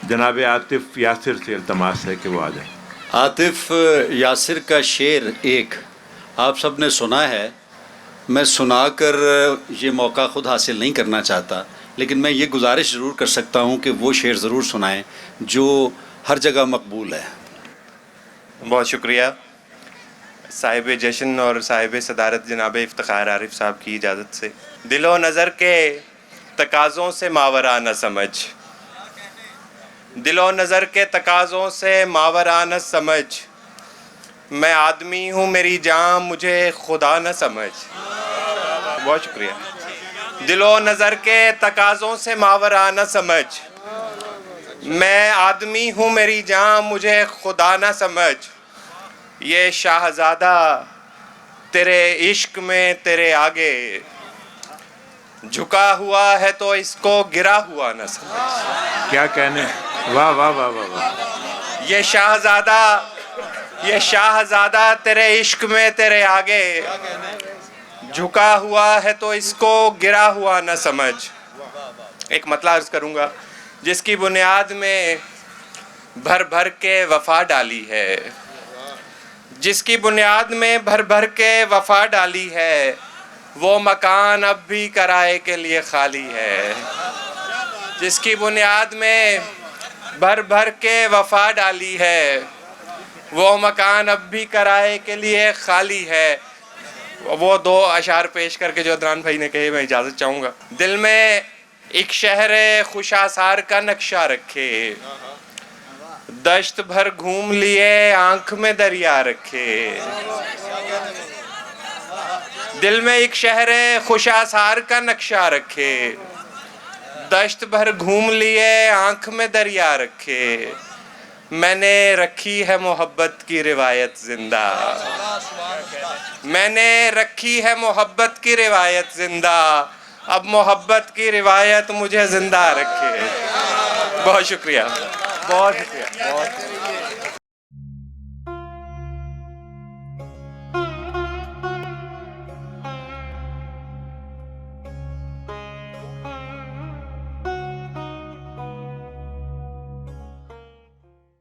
जनाब आतिफ यासिर से इल्तमास है कि वो आ जाए। आतिफ यासिर का शेर एक आप सब ने सुना है। मैं सुनाकर ये मौका ख़ुद हासिल नहीं करना चाहता, लेकिन मैं ये गुजारिश ज़रूर कर सकता हूँ कि वो शेर ज़रूर सुनाएं जो हर जगह मकबूल है। बहुत शुक्रिया साहिब जश्न और साहिब सदारत जनाब इफ्तिखार आरिफ साहब की इजाज़त से। दिलो नज़र के तकाज़ों से मावरा न समझ, दिलो नज़र के तकाज़ों से मावरा न समझ, मैं आदमी हूँ मेरी जान मुझे खुदा न समझ। बहुत शुक्रिया। दिलो नज़र के तकाज़ों से मावरा न समझ, मैं आदमी हूँ मेरी जान मुझे खुदा न समझ, ये शाहज़ादा तेरे इश्क में तेरे आगे झुका हुआ है तो इसको गिरा हुआ न समझ। क्या कहने, वाह वाह वाह वाह वाह। ये शाहज़ादा तेरे इश्क में तेरे आगे झुका हुआ है तो इसको गिरा हुआ न समझ। एक मतलब अर्ज़ करूँगा, जिसकी बुनियाद में भर भर के वफ़ा डाली है, जिसकी बुनियाद में भर भर के वफ़ा डाली है, वो मकान अब भी किराए के लिए खाली है। जिसकी बुनियाद में भर भर के वफ़ा डाली है, वो मकान अब भी किराए के लिए खाली है। वो दो अशार पेश करके जो अदनान भाई ने कहे मैं इजाज़त चाहूँगा। दिल में एक शहर खुशासार का नक्शा रखे, दश्त भर घूम लिए आंख में दरिया रखे। दिल में एक शहर खुशासार का नक्शा रखे, दश्त भर घूम लिए आंख में दरिया रखे, मैंने रखी है मोहब्बत की रिवायत जिंदा, मैंने रखी है मोहब्बत की रिवायत जिंदा, अब मोहब्बत की रिवायत मुझे जिंदा रखे। बहुत शुक्रिया, बहुत शुक्रिया, बहुत।